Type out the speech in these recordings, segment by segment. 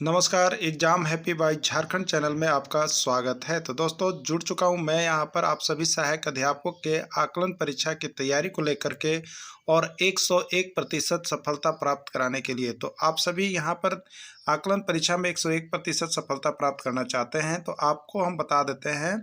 नमस्कार, exam happy by Jharkhand channel में आपका स्वागत है। तो दोस्तों जुड़ चुका हूं मैं यहां पर आप सभी सहायक अध्यापकों के आकलन परीक्षा की तैयारी को लेकर के और 101% सफलता प्राप्त कराने के लिए। तो आप सभी यहां पर आकलन परीक्षा में 101% सफलता प्राप्त करना चाहते हैं तो आपको हम बता देते हैं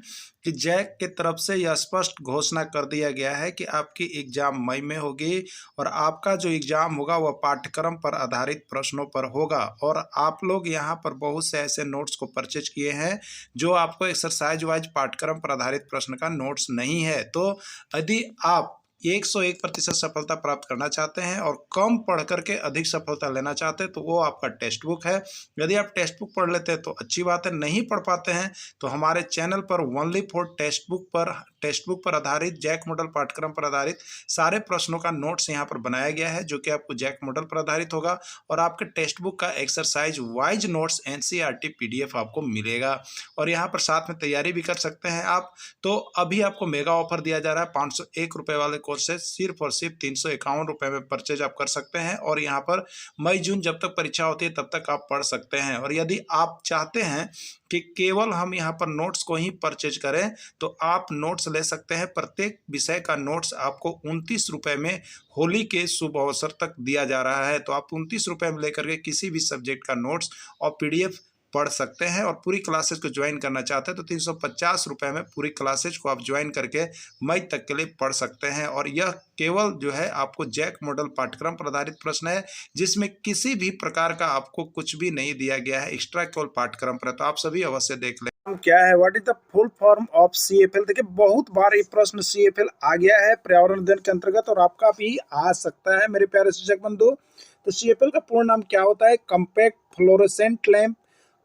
कि जैक की तरफ से यह स्पष्ट घोषणा कर दिया गया है कि आपकी एग्जाम मई में होगी और आपका जो एग्जाम होगा वह पाठ्यक्रम पर आधारित प्रश्नों पर होगा। और आप लोग यहाँ पर बहुत से ऐसे नोट्स को परचेज किए हैं जो आपको एक्सरसाइज वाइज पाठ्यक्रम पर आधारित प्रश्न का नोट्स नहीं है। तो यदि आप 101% सफलता प्राप्त करना चाहते हैं और कम पढ़ करके अधिक सफलता लेना चाहते हैं तो वो आपका टेक्स्ट बुक है। यदि आप टेक्स्ट बुक पढ़ लेते हैं तो अच्छी बात है, नहीं पढ़ पाते हैं तो हमारे चैनल पर ओनली फॉर टेक्स्ट बुक पर आधारित जैक मॉडल पाठ्यक्रम पर आधारित सारे प्रश्नों का नोट्स यहाँ पर बनाया गया है जो कि आपको जैक मॉडल पर आधारित होगा और आपके टेक्स्ट बुक का exercise wise notes NCERT PDF आपको मिलेगा। और यहाँ पर साथ में तैयारी भी कर सकते हैं आप। तो अभी आपको मेगा ऑफर दिया जा रहा है, 501 रुपये वाले कोर्स से सिर्फ और सिर्फ 351 रुपये में परचेज आप कर सकते हैं। और यहाँ पर मई जून जब तक परीक्षा होती है तब तक आप पढ़ सकते हैं। और यदि आप चाहते हैं कि केवल हम यहाँ पर नोट्स को ही परचेज करें तो आप नोट्स ले सकते हैं। प्रत्येक विषय का नोट्स आपको 29 रुपये में होली के शुभ अवसर तक दिया जा रहा है। तो आप 29 रुपये में लेकर के किसी भी सब्जेक्ट का नोट्स और पीडीएफ पढ़ सकते हैं। और पूरी क्लासेज को ज्वाइन करना चाहते हैं तो 350 रुपये में पूरी क्लासेज को आप ज्वाइन करके मई तक के लिए पढ़ सकते हैं। और यह केवल जो है आपको जैक मॉडल पाठ्यक्रम पर आधारित प्रश्न है जिसमें किसी भी प्रकार का आपको कुछ भी नहीं दिया गया है, एक्स्ट्रा केवल पाठ्यक्रम पर। तो आप सभी अवश्य देख लें। क्या है, what is the full form of CFL. देखिए बहुत बार ये प्रश्न सीएफएल आ गया है पर्यावरण अध्ययन के अंतर्गत और आपका भी आ सकता है मेरे प्यारे शिक्षक बंधु। तो सीएफएल का पूर्ण नाम क्या होता है? Compact fluorescent lamp,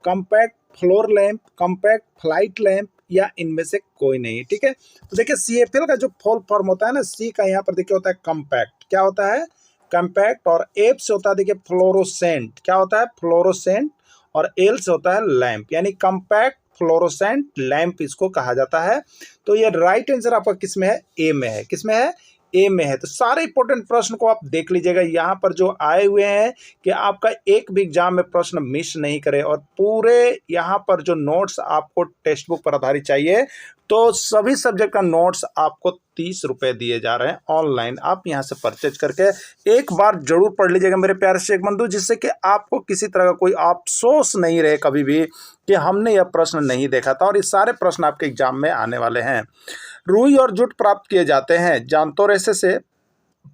compact floor lamp, compact flight lamp या इनमें से कोई नहीं। ठीक है, तो देखिए सीएफएल का जो फुल फॉर्म होता है ना, सी का यहाँ पर देखिए होता है कॉम्पैक्ट, क्या होता है? कॉम्पैक्ट। और एफ से होता है देखिए फ्लोरोसेंट, क्या होता है? फ्लोरोसेंट। और एल से होता है लैंप, यानी कॉम्पैक्ट फ्लोरोसेंट लैंप इसको कहा जाता है। तो ये राइट आंसर आपका किस में है? ए में है। किस में है? ए में है। तो सारे इंपॉर्टेंट प्रश्न को आप देख लीजिएगा यहाँ पर जो आए हुए हैं कि आपका एक भी एग्जाम में प्रश्न मिस नहीं करे। और पूरे यहाँ पर जो नोट्स आपको टेक्स्ट बुक पर आधारित चाहिए तो सभी सब्जेक्ट का नोट्स आपको 30 रुपये दिए जा रहे हैं ऑनलाइन। आप यहाँ से परचेज करके एक बार जरूर पढ़ लीजिएगा मेरे प्यारे शिक्षक बंधु, जिससे कि आपको किसी तरह का कोई अफसोस नहीं रहे कभी भी कि हमने यह प्रश्न नहीं देखा था। और ये सारे प्रश्न आपके एग्जाम में आने वाले हैं। रुई और जूट प्राप्त किए जाते हैं जांतो रेशे से,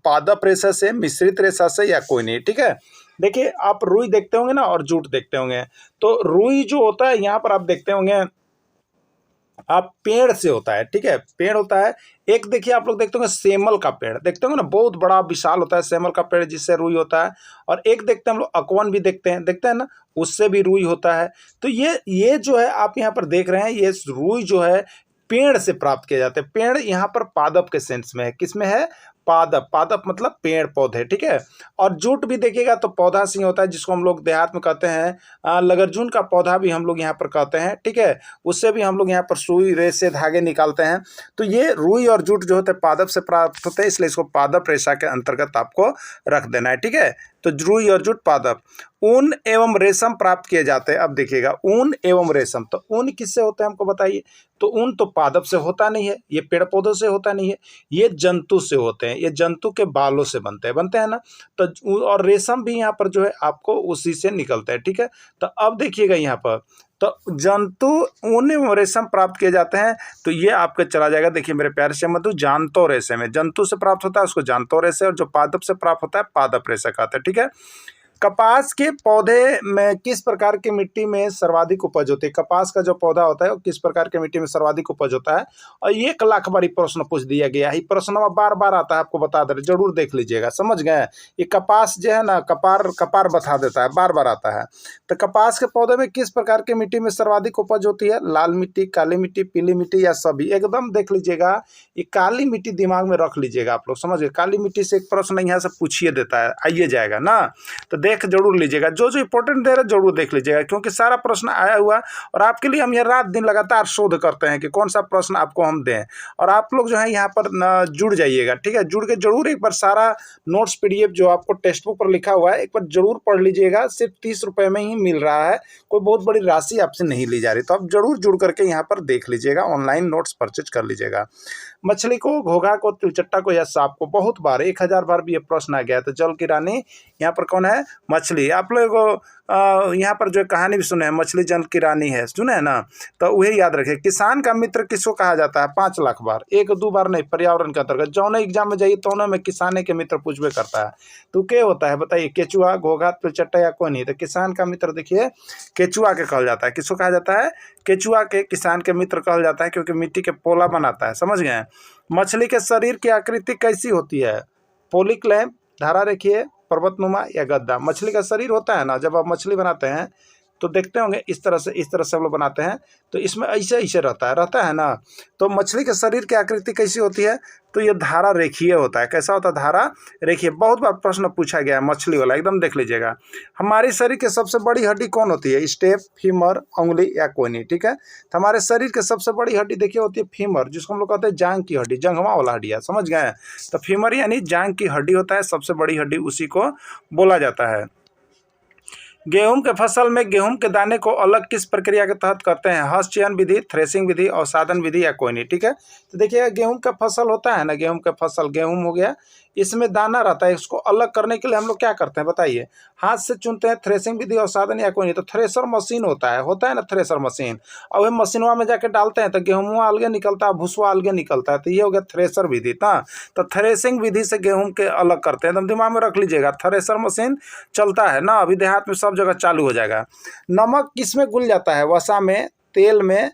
पादप रेशा से, मिश्रित रेशा से या कोई नहीं। ठीक है, देखिए आप रुई देखते होंगे ना और जूट देखते होंगे। तो रुई जो होता है यहाँ पर आप देखते होंगे आप पेड़ से होता है। ठीक है, पेड़ होता है। एक देखिए आप लोग देखते होंगे सेमल का पेड़, देखते होंगे ना, बहुत बड़ा विशाल होता है सेमल का पेड़ जिससे रुई होता है। और एक देखते हैं हम लोग अकवन भी देखते हैं ना, उससे भी रुई होता है। तो ये जो है आप यहाँ पर देख रहे हैं, ये रुई जो है पेड़ से प्राप्त किए जाते हैं। पेड़ यहाँ पर पादप के सेंस में है। किस में है? पादप। पादप मतलब पेड़ पौधे। ठीक है, और जूट भी देखिएगा तो पौधा सिंह होता है जिसको हम लोग देहात में कहते हैं लगरजून का पौधा भी हम लोग यहाँ पर कहते हैं। ठीक है, उससे भी हम लोग यहाँ पर सुई रेशे धागे निकालते हैं। तो ये रुई और जूट जो होते हैं पादप से प्राप्त होते हैं, इसलिए इसको पादप रेशा के अंतर्गत आपको रख देना है। ठीक है, तो रुई और जूट पादप। ऊन एवं रेशम प्राप्त किए जाते हैं। अब देखिएगा ऊन एवं रेशम, तो ऊन किससे होता है हमको बताइए? तो ऊन तो पादप से होता नहीं है, ये पेड़ पौधों से होता नहीं है, ये जंतु से होते हैं, ये जंतु के बालों से बनते हैं ना। तो और रेशम भी यहाँ पर जो है आपको उसी से निकलता है। ठीक है, तो अब देखिएगा यहाँ पर तो जंतु ऊन एवं रेशम प्राप्त किए जाते हैं। तो ये आपका चला जाएगा, देखिए मेरे प्यारे से मत जांतो रेशे में, जंतु से प्राप्त होता है उसको जांतो रेशे, और जो पादप से प्राप्त होता है पादप रेशा कहते हैं। ठीक है, कपास के पौधे में किस प्रकार की मिट्टी में सर्वाधिक उपज होती है? कपास का जो पौधा होता है वो किस प्रकार की मिट्टी में सर्वाधिक उपज होता है? और 1 लाख बारी प्रश्न पूछ दिया गया है। प्रश्न बार बार आता है, आपको बता दे रहे, जरूर देख लीजिएगा। समझ गए? ये कपास जो है ना, कपार बता देता है, बार बार आता है। तो कपास के पौधे में किस प्रकार की मिट्टी में सर्वाधिक उपज होती है? लाल मिट्टी, काली मिट्टी, पीली मिट्टी या सभी? एकदम देख लीजिएगा, ये काली मिट्टी दिमाग में रख लीजिएगा आप लोग। समझ गए? काली मिट्टी से एक प्रश्न यहाँ से पूछिए देता है, आइए जाएगा ना। तो देख जरूर लीजिएगा, जो जो इंपॉर्टेंट दे रहे जरूर देख लीजिएगा, क्योंकि सारा प्रश्न आया हुआ और आपके लिए हम ये रात दिन लगातार शोध करते हैं कि कौन सा प्रश्न आपको हम दें। और आप लोग जो है यहाँ पर जुड़ जाइएगा, ठीक है। जुड़ के जरूर एक बार सारा नोट्स PDF जो आपको टेक्स्ट बुक पर लिखा हुआ है एक बार जरूर पढ़ लीजिएगा। सिर्फ 30 रुपये में ही मिल रहा है, कोई बहुत बड़ी राशि आपसे नहीं ली जा रही, तो आप जरूर जुड़ करके यहाँ पर देख लीजिएगा, ऑनलाइन नोट्स परचेज कर लीजिएगा। मछली को, घोघा को, तिलचट्टा को या सांप को बहुत बार 1000 बार भी ये प्रश्न आ गया। तो जल की रानी यहाँ पर कौन है? मछली। आप लोग यहाँ पर जो कहानी भी सुने हैं, मछली जल की रानी है, सुने हैं ना, तो वही याद रखें। किसान का मित्र किसको कहा जाता है? 5 लाख बार, 1-2 बार नहीं, पर्यावरण के अंतर्गत जौन एग्जाम में जाइए तो में किसाने के मित्र पूछबे करता है। तो क्या होता है बताइए? केचुआ, घोघा, तिलचट्टा या कोई नहीं? तो किसान का मित्र देखिए केचुआ के कहल जाता है। किसको कहा जाता है? केचुआ के किसान के मित्र कहल जाता है, क्योंकि मिट्टी के पोला बनाता है, समझ गए। मछली के शरीर की आकृति कैसी होती है? पोलिक लैंप, धारा रेखीय, पर्वतनुमा या गद्दा? मछली का शरीर होता है ना, जब आप मछली बनाते हैं तो देखते होंगे इस तरह से हम लोग बनाते हैं, तो इसमें ऐसे ऐसे रहता है ना। तो मछली के शरीर की आकृति कैसी होती है? तो ये धारा रेखीय होता है। कैसा होता है? धारा रेखीय। बहुत बार प्रश्न पूछा गया है मछली वाला, एकदम देख लीजिएगा। हमारे शरीर की सबसे बड़ी हड्डी कौन होती है? स्टेप, फीमर, उंगली या कोहनी, ठीक है। तो हमारे शरीर की सबसे बड़ी हड्डी देखिए होती है फीमर, जिसको हम लोग कहते हैं जांग की हड्डी, जंघवा वाला हड्डिया, समझ गए। तो फीमर यानी जांग की हड्डी होता है, सबसे बड़ी हड्डी उसी को बोला जाता है। गेहूं के फसल में गेहूं के दाने को अलग किस प्रक्रिया के तहत करते हैं? हस्त चयन विधि, थ्रेसिंग विधि, अवसादन विधि या कोई नहीं, ठीक है। तो देखिएगा गेहूं का फसल होता है ना, गेहूं का फसल, गेहूं हो गया, इसमें दाना रहता है, इसको अलग करने के लिए हम लोग क्या करते हैं बताइए? हाथ से चुनते हैं, थ्रेसिंग विधि, अवसादन या कोई नहीं? तो थ्रेसर मशीन होता है ना, थ्रेसर मशीन। और वह मशीनवा में जाके डालते हैं तो गेहूँ अलगे निकलता है, भूसवा अलगे निकलता है, तो ये हो गया थ्रेसर विधि ना। तो थ्रेसिंग विधि से गेहूँ के अलग करते हैं, तो दिमाग में रख लीजिएगा, थ्रेसर मशीन चलता है ना, अभी देहात में सब जगह चालू हो जाएगा। नमक किस में घुल जाता है? वसा में, तेल में,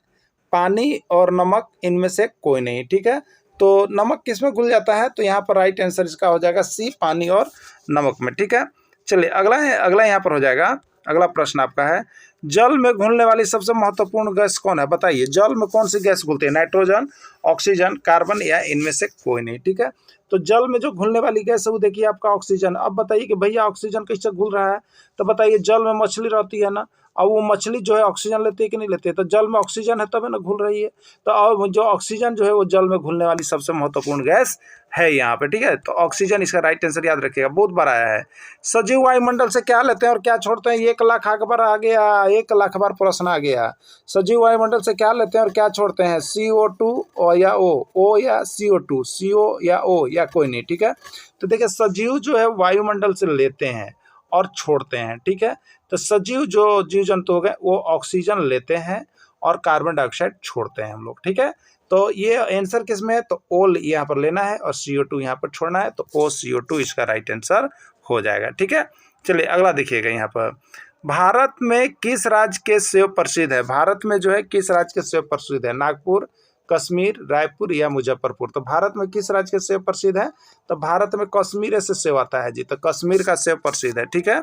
पानी और नमक, इनमें से कोई नहीं, ठीक है। तो नमक किस में घुल जाता है? तो यहाँ पर राइट आंसर इसका हो जाएगा सी, पानी और नमक में, ठीक है। चलिए अगला यहाँ पर हो जाएगा। अगला प्रश्न आपका है, जल में घुलने वाली सबसे महत्वपूर्ण गैस कौन है? बताइए, जल में कौन सी गैस घुलती है? नाइट्रोजन, ऑक्सीजन, कार्बन या इनमें से कोई नहीं, ठीक है। तो जल में जो घुलने वाली गैस है वो देखिए आपका ऑक्सीजन। अब बताइए कि भैया ऑक्सीजन कैसे घुल रहा है? तो बताइए, जल में मछली रहती है ना, और वो मछली जो है ऑक्सीजन लेती है कि नहीं लेती है? तो जल में ऑक्सीजन है तब है ना घुल रही है। तो अब जो ऑक्सीजन जो है वो जल में घुलने वाली सबसे महत्वपूर्ण गैस है यहाँ पे, ठीक है। तो ऑक्सीजन इसका राइट आंसर याद रखिएगा, बहुत बार आया है। सजीव वायुमंडल से क्या लेते हैं और क्या छोड़ते हैं? 1 लाख बार आ गया, 1 लाख बार प्रश्न आ गया। सजीव वायुमंडल से क्या लेते हैं और क्या छोड़ते हैं? CO2 और या O या CO2, CO या O या कोई नहीं, ठीक है। तो देखिए सजीव जो है वायुमंडल से लेते हैं और छोड़ते हैं, ठीक है। तो सजीव जो जीव जंतु हो गए वो ऑक्सीजन लेते हैं और कार्बन डाइऑक्साइड छोड़ते हैं हम लोग, ठीक है। तो ये आंसर किस में है? तो O यहाँ पर लेना है और CO2 यहाँ पर छोड़ना है, तो OCO2 इसका राइट आंसर हो जाएगा, ठीक है। चलिए अगला देखिएगा यहाँ पर, भारत में किस राज्य के सेब प्रसिद्ध है? भारत में जो है किस राज्य के सेब प्रसिद्ध है? नागपुर, कश्मीर, रायपुर या मुजफ्फरपुर? तो भारत में किस राज्य के सेब प्रसिद्ध है? तो भारत में कश्मीर से सेब आता है जी, तो कश्मीर का सेब प्रसिद्ध है, ठीक है।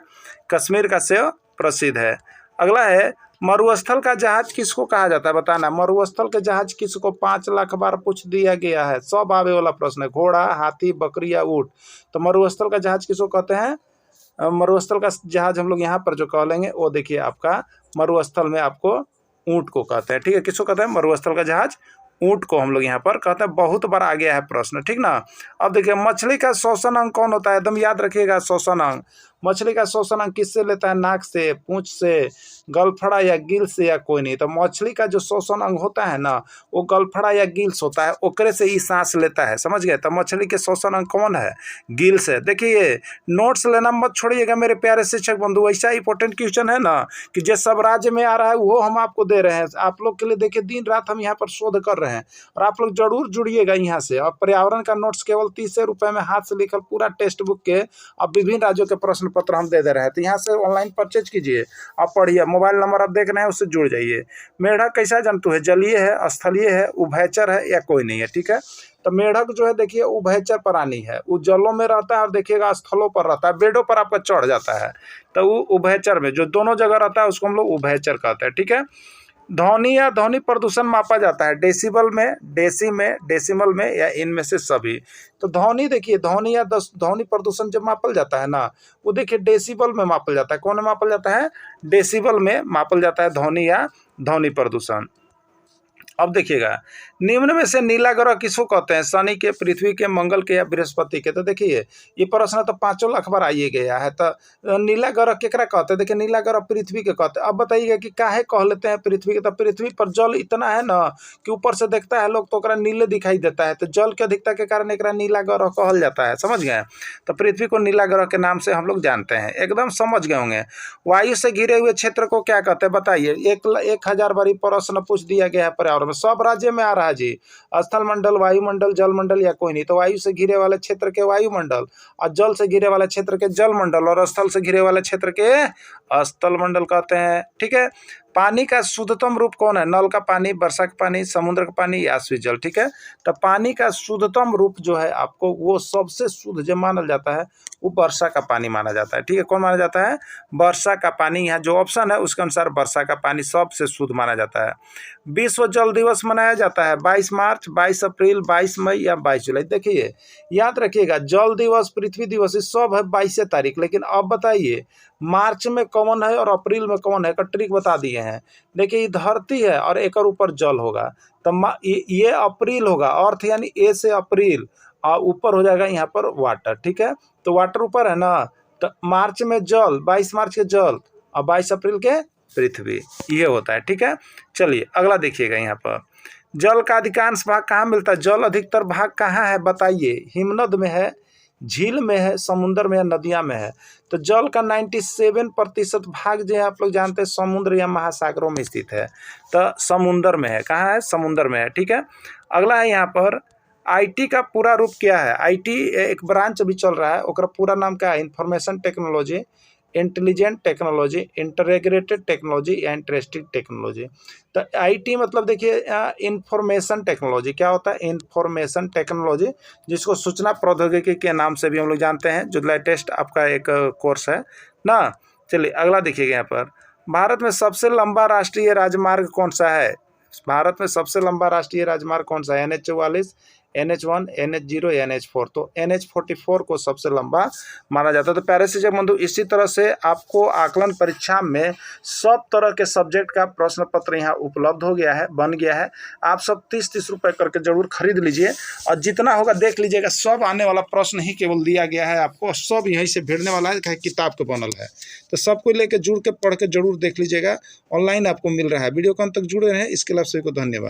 कश्मीर का सेब प्रसिद्ध है। अगला है, मरुस्थल का जहाज किसको कहा जाता है? बताना, मरुस्थल के जहाज किसको 5 लाख बार पूछ दिया गया है, सब आवे वाला प्रश्न है। घोड़ा, हाथी, बकरी या ऊँट? तो मरुस्थल का जहाज किसको कहते हैं? मरुस्थल का जहाज हम लोग यहाँ पर जो कह लेंगे वो देखिए आपका मरुस्थल में आपको ऊँट को कहते हैं, ठीक है। किसको कहते हैं? मरुस्थल का जहाज ऊँट को हम लोग यहाँ पर कहते हैं। बहुत बार आ गया है प्रश्न, ठीक ना। अब देखिए, मछली का श्वसन अंग कौन होता है? एकदम याद रखिएगा, श्वसन अंग। मछली का श्वसन अंग किससे लेता है? नाक से, पूंछ से, गलफड़ा या गिल्स से या कोई नहीं? तो मछली का जो श्वसन अंग होता है ना वो गलफड़ा या गिल्स होता है, ओकरे से ही सांस लेता है, समझ गए। तो मछली के श्वसन अंग कौन है? गिल्स है। देखिए नोट्स लेना मत छोड़िएगा मेरे प्यारे शिक्षक बंधु, ऐसा इंपॉर्टेंट क्वेश्चन है ना कि जो सब राज्य में आ रहा है वो हम आपको दे रहे हैं। आप लोग के लिए देखिए दिन रात हम यहाँ पर शोध कर रहे हैं और आप लोग जरूर जुड़िएगा यहाँ से। और पर्यावरण का नोट्स केवल 30 रुपये में हाथ से लिखल पूरा टेक्स्ट बुक के अब विभिन्न राज्यों के प्रश्न पत्र हम दे रहे हैं। तो यहाँ से ऑनलाइन परचेज कीजिए, आप पढ़िए। मोबाइल नंबर आप देख रहे हैं उससे जुड़ जाइए। मेढक कैसा जंतु है? जलीय है, स्थलीय है, उभयचर है या कोई नहीं है, ठीक है। तो मेढक जो है देखिए उभयचर प्राणी है, वो जलों में रहता है और देखिएगा स्थलों पर रहता है, बेडों पर आपका चढ़ जाता है। तो वो उभयचर में जो दोनों जगह रहता है उसको हम लोग उभयचर कहते हैं, ठीक है। ध्वनि या ध्वनि प्रदूषण मापा जाता है डेसिबल में, डेसिमल में या इनमें से सभी। तो ध्वनि देखिए, ध्वनि या ध्वनि प्रदूषण जब मापल जाता है ना, वो देखिए डेसिबल में मापल जाता है। कौन में मापल जाता है? डेसिबल में मापल जाता है ध्वनि या ध्वनि प्रदूषण। अब देखिएगा, निम्न में से नीला ग्रह किसको कहते हैं? शनि के, पृथ्वी के, मंगल के या बृहस्पति के? तो देखिए ये प्रश्न तो 5 लाख बार आइए गया है। तो नीला ग्रह केकरा कहते हैं? देखिए नीला ग्रह पृथ्वी के कहते हैं। अब बताइएगा कि काहे कह लेते हैं पृथ्वी के? तो पृथ्वी पर जल इतना है ना कि ऊपर से देखता है लोग तो ओकरा नीले दिखाई देता है, तो जल के अधिकता के कारण एकरा नीला ग्रह कहल जाता है। समझ गए? तो पृथ्वी को नीला ग्रह के नाम से हम लोग जानते हैं, एकदम समझ गए होंगे। वायु से घिरे हुए क्षेत्र को क्या कहते हैं? बताइए, 1000 बार प्रश्न पूछ दिया गया है पर्यावरण में, सब राज्य में आ रहा है जी। स्थल मंडल, वायुमंडल, जलमंडल या कोई नहीं। तो वायु से घिरे वाले क्षेत्र के वायुमंडल, और जल से घिरे वाले क्षेत्र के जलमंडल, और स्थल से घिरे वाले क्षेत्र के स्थल मंडल कहते हैं। ठीक है। पानी का शुद्धतम रूप कौन है? नल का पानी, वर्षा का पानी, समुद्र का पानी या स्विच जल। ठीक है। तो पानी का शुद्धतम रूप जो है आपको, वो सबसे शुद्ध जो माना जाता है वो वर्षा का पानी माना जाता है। ठीक है। कौन माना जाता है? वर्षा का पानी। यहाँ जो ऑप्शन है उसके अनुसार वर्षा का पानी सबसे शुद्ध माना जाता है। विश्व जल दिवस मनाया जाता है 22 मार्च, 22 अप्रैल, 22 मई या 22 जुलाई। देखिए याद रखिएगा, जल दिवस, पृथ्वी दिवस ये सब है 22 तारीख। लेकिन अब बताइए मार्च में कौन है और अप्रैल में कौन है? का ट्रिक बता दिए हैं। देखिए ये धरती है और एक ऊपर जल होगा, तो ये अप्रैल होगा। अर्थ यानी ए से अप्रैल, और ऊपर हो जाएगा यहाँ पर वाटर। ठीक है। तो वाटर ऊपर है ना, तो मार्च में जल, 22 मार्च के जल और 22 अप्रैल के पृथ्वी, ये होता है। ठीक है। चलिए अगला देखिएगा, यहाँ पर जल का अधिकांश भाग कहाँ मिलता है? जल अधिकतर भाग कहाँ है बताइए? हिमनद में है, झील में है, समुद्र में है, नदियां में है। तो जल का 97% भाग जो है आप लोग जानते हैं समुद्र या महासागरों में स्थित है। तो समुद्र में है। कहाँ है? समुद्र में है। ठीक है। अगला है यहाँ पर, आईटी का पूरा रूप क्या है? आईटी एक ब्रांच अभी चल रहा है, ओकरा पूरा नाम क्या है? Information technology, intelligent technology, integrated technology या इंटरेस्टिंग टेक्नोलॉजी। तो आईटी मतलब देखिए इंफॉर्मेशन टेक्नोलॉजी। क्या होता है? इंफॉर्मेशन टेक्नोलॉजी, जिसको सूचना प्रौद्योगिकी के नाम से भी हम लोग जानते हैं, जो लेटेस्ट आपका एक कोर्स है ना। चलिए अगला देखिएगा, यहाँ पर भारत में सबसे लंबा राष्ट्रीय राजमार्ग कौन सा है? भारत में सबसे लंबा राष्ट्रीय राजमार्ग कौन सा है? NH44, NH1, NH0 या NH4। तो NH44 को सबसे लंबा माना जाता है। तो प्यारे से जब बंधु, इसी तरह से आपको आकलन परीक्षा में सब तरह के सब्जेक्ट का प्रश्न पत्र यहाँ उपलब्ध हो गया है, बन गया है। आप सब 30-30 रुपये करके जरूर खरीद लीजिए, और जितना होगा देख लीजिएगा। सब आने वाला प्रश्न ही केवल दिया गया है आपको, सब यहीं से भिड़ने वाला है, किताब के बनल है। तो सबको लेकर जुड़ के पढ़ के जरूर देख लीजिएगा। ऑनलाइन आपको मिल रहा है। वीडियो को अंत तक जुड़े रहें, इसके लिए आप सभी को धन्यवाद।